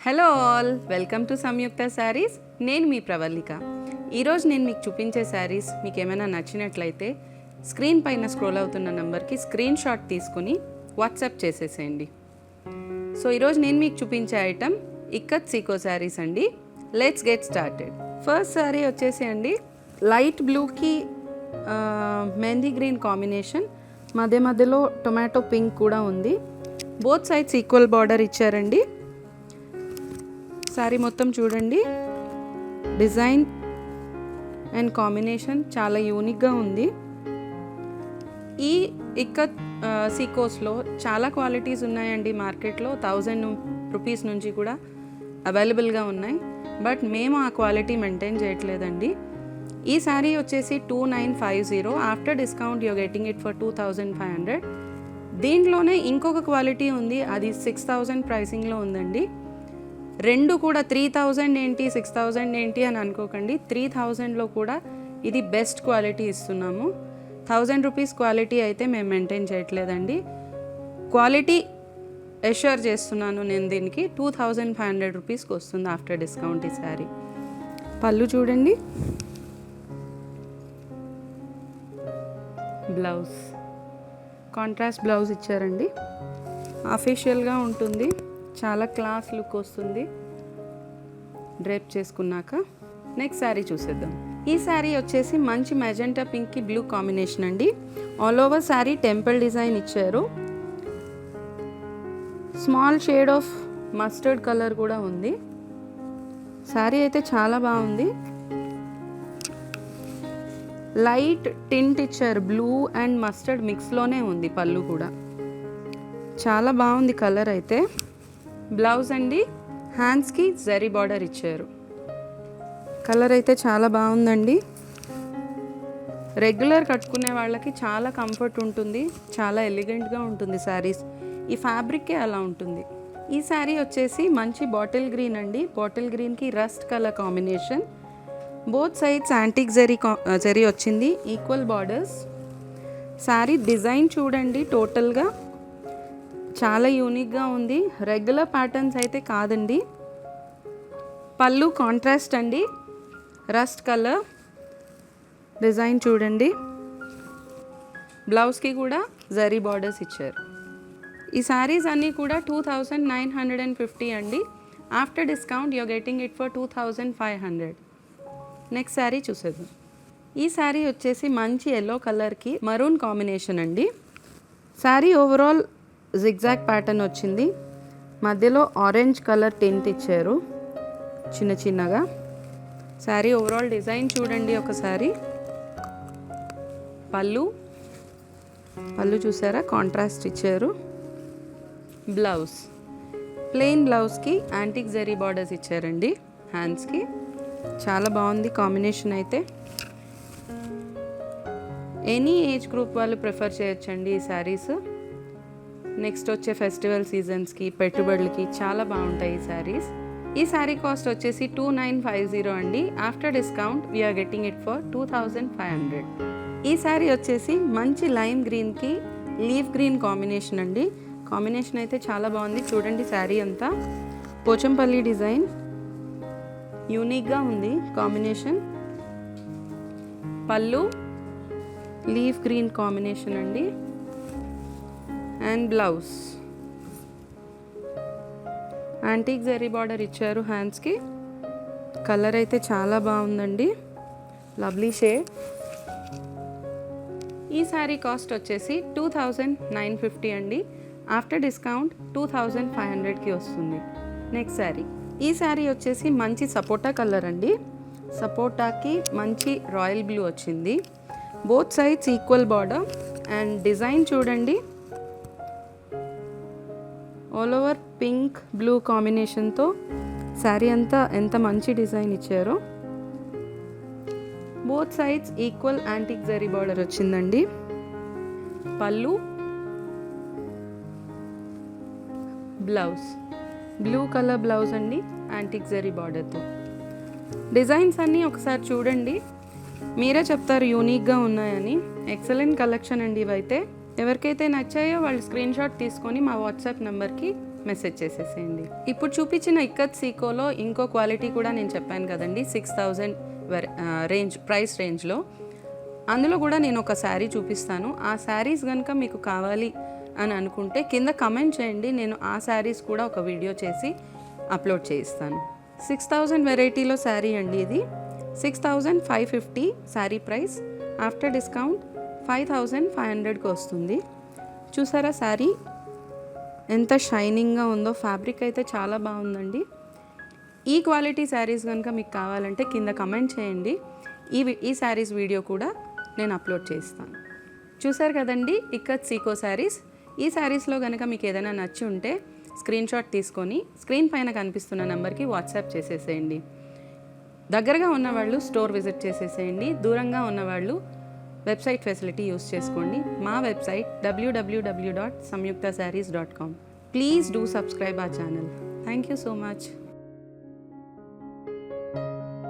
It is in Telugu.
హలో ఆల్, వెల్కమ్ టు సంయుక్త శారీస్. నేను మీ ప్రవల్లిక. ఈరోజు నేను మీకు చూపించే శారీస్ మీకు ఏమైనా నచ్చినట్లయితే స్క్రీన్ పైన స్క్రోల్ అవుతున్న నెంబర్కి స్క్రీన్ షాట్ తీసుకుని వాట్సాప్ చేసేసేయండి. సో ఈరోజు నేను మీకు చూపించే ఐటమ్ ఇక్కత్ సీకో శారీస్ అండి. Let's get started. First sari వచ్చేసి అండి లైట్ బ్లూకి మెహందీ గ్రీన్ కాంబినేషన్, మధ్య మధ్యలో టొమాటో పింక్ కూడా ఉంది. బోత్ సైడ్స్ ఈక్వల్ బార్డర్ ఇచ్చారండి. శారీ మొత్తం చూడండి, డిజైన్ అండ్ కాంబినేషన్ చాలా యూనిక్గా ఉంది. ఈ ఇక్కత్ సీకోస్లో చాలా క్వాలిటీస్ ఉన్నాయండి. మార్కెట్లో 1000 రూపీస్ నుంచి కూడా అవైలబుల్గా ఉన్నాయి, బట్ మేము ఆ క్వాలిటీ మెయింటైన్ చేయట్లేదండి. ఈ శారీ వచ్చేసి 2950. After discount you're getting it for 2500. దీంట్లోనే ఇంకొక క్వాలిటీ ఉంది, అది 6000 ప్రైసింగ్లో ఉందండి. రెండు కూడా 3000 ఏంటి 6000 ఏంటి అని అనుకోకండి. 3000లో కూడా ఇది బెస్ట్ క్వాలిటీ ఇస్తున్నాము. 1000 రూపీస్ క్వాలిటీ అయితే మేము మెయింటైన్ చేయట్లేదండి. క్వాలిటీ ఎష్యూర్ చేస్తున్నాను నేను. దీనికి 2500 రూపీస్కి వస్తుంది ఆఫ్టర్ డిస్కౌంట్ ఈ శారీ. పళ్ళు చూడండి, బ్లౌజ్ కాంట్రాస్ట్ బ్లౌజ్ ఇచ్చారండి. అఫీషియల్గా ఉంటుంది, చాలా క్లాస్ లుక్ వస్తుంది డ్రేప్ చేసుకున్నాక. నెక్స్ట్ శారీ చూసేద్దాం. ఈ శారీ వచ్చేసి మంచి మెజెంటా పింక్కి బ్లూ కాంబినేషన్ అండి. All over sari temple design ఇచ్చారు. Small shade of mustard colour కూడా ఉంది. శారీ అయితే చాలా బాగుంది. లైట్ టింట్ ఇచ్చారు, బ్లూ అండ్ మస్టర్డ్ మిక్స్లోనే ఉంది. పళ్ళు కూడా చాలా బాగుంది కలర్ అయితే. బ్లౌజ్ అండి, హ్యాండ్స్కి జరీ బార్డర్ ఇచ్చారు. కలర్ అయితే చాలా బాగుందండి. రెగ్యులర్ కట్టుకునే వాళ్ళకి చాలా కంఫర్ట్ ఉంటుంది, చాలా ఎలిగెంట్గా ఉంటుంది శారీస్. ఈ ఫ్యాబ్రిక్కే అలా ఉంటుంది. ఈ శారీ వచ్చేసి మంచి బాటిల్ గ్రీన్ అండి. బాటిల్ గ్రీన్కి rust colour combination. Both sides antique zari వచ్చింది, ఈక్వల్ బార్డర్స్. శారీ డిజైన్ చూడండి, టోటల్గా చాలా యూనిక్గా ఉంది. రెగ్యులర్ ప్యాటర్న్స్ అయితే కాదండి. పళ్ళు కాంట్రాస్ట్ అండి, రస్ట్ కలర్. డిజైన్ చూడండి, బ్లౌజ్కి కూడా జరీ బార్డర్స్ ఇచ్చారు. ఈ శారీస్ అన్నీ కూడా 2950 అండి. After discount you're getting it for 2500. Next sari చూసేద్దాం. ఈ శారీ వచ్చేసి మంచి ఎల్లో కలర్కి మరూన్ కాంబినేషన్ అండి. శారీ ఓవరాల్ జిగ్జాగ్ ప్యాటర్న్ వచ్చింది, మధ్యలో ఆరెంజ్ కలర్ టింట్ ఇచ్చారు చిన్న చిన్నగా. శారీ ఓవరాల్ డిజైన్ చూడండి ఒకసారి. పళ్ళు చూసారా, కాంట్రాస్ట్ ఇచ్చారు. బ్లౌజ్ ప్లెయిన్ బ్లౌజ్కి యాంటిక్ జరీ బార్డర్స్ ఇచ్చారండి. హ్యాండ్స్కి చాలా బాగుంది కాంబినేషన్ అయితే. ఎనీ ఏజ్ గ్రూప్ వాళ్ళు ప్రిఫర్ చేయొచ్చండి ఈ శారీస్. నెక్స్ట్ వచ్చే ఫెస్టివల్ సీజన్స్కి, పెట్టుబడులకి చాలా బాగుంటాయి ఈ శారీస్. ఈ శారీ కాస్ట్ వచ్చేసి 2950 అండి. After discount we are getting it for 2500. ఈ శారీ వచ్చేసి మంచి లైమ్ గ్రీన్కి లీఫ్ గ్రీన్ కాంబినేషన్ అండి. కాంబినేషన్ అయితే చాలా బాగుంది. చూడండి శారీ అంతా పోచంపల్లి డిజైన్, యూనిక్గా ఉంది కాంబినేషన్. పళ్ళు లీఫ్ గ్రీన్ కాంబినేషన్ అండి. And blouse antique zari border ఇచ్చారు హ్యాండ్స్కి. కలర్ అయితే చాలా బాగుందండి, లవ్లీ షేడ్. ఈ శారీ కాస్ట్ వచ్చేసి 2950 అండి. ఆఫ్టర్ డిస్కౌంట్ 2500కి వస్తుంది. నెక్స్ట్ శారీ. ఈ శారీ వచ్చేసి మంచి సపోటా కలర్ అండి. సపోటాకి మంచి రాయల్ బ్లూ వచ్చింది. Both sides equal border and design చూడండి, ఆల్ ఓవర్ పింక్ బ్లూ కాంబినేషన్తో శారీ అంతా ఎంత మంచి డిజైన్ ఇచ్చారో. Both sides equal antique zari border వచ్చిందండి. పళ్ళు, బ్లౌజ్ బ్లూ కలర్ బ్లౌజ్ అండి, యాంటిక్ జరీ బార్డర్తో. డిజైన్స్ అన్నీ ఒకసారి చూడండి, మీరే చెప్తారు యూనిక్గా ఉన్నాయని. ఎక్సలెంట్ కలెక్షన్ అండి ఇవైతే. ఎవరికైతే నచ్చాయో వాళ్ళు స్క్రీన్ షాట్ తీసుకొని మా వాట్సాప్ నెంబర్కి మెసేజ్ చేసేసేయండి. ఇప్పుడు చూపించిన ఇక్కత్ సీకోలో ఇంకో క్వాలిటీ కూడా నేను చెప్పాను కదండి, 6000 రేంజ్ ప్రైస్ రేంజ్లో. అందులో కూడా నేను ఒక శారీ చూపిస్తాను. ఆ శారీస్ కనుక మీకు కావాలి అని అనుకుంటే కింద కమెంట్ చేయండి, నేను ఆ శారీస్ కూడా ఒక వీడియో చేసి అప్లోడ్ చేయిస్తాను. 6000 వెరైటీలో శారీ అండి ఇది. 6550 శారీ ప్రైస్, ఆఫ్టర్ డిస్కౌంట్ 5500కి వస్తుంది. చూసారా శారీ ఎంత షైనింగ్గా ఉందో, ఫ్యాబ్రిక్ అయితే చాలా బాగుందండి. ఈ క్వాలిటీ శారీస్ కనుక మీకు కావాలంటే కింద కమెంట్ చేయండి, ఈ శారీస్ వీడియో కూడా నేను అప్లోడ్ చేస్తాను. చూసారు కదండి ఇక్కత్ సీకో శారీస్. ఈ శారీస్లో కనుక మీకు ఏదైనా నచ్చి ఉంటే స్క్రీన్ షాట్ తీసుకొని స్క్రీన్ పైన కనిపిస్తున్న నెంబర్కి వాట్సాప్ చేసేసేయండి. దగ్గరగా ఉన్నవాళ్ళు స్టోర్ విజిట్ చేసేసేయండి, దూరంగా ఉన్నవాళ్ళు వెబ్సైట్ ఫెసిలిటీ యూస్ చేసుకోండి. మా website www.samyuktasarees.com. Please do subscribe our channel. Thank you so much.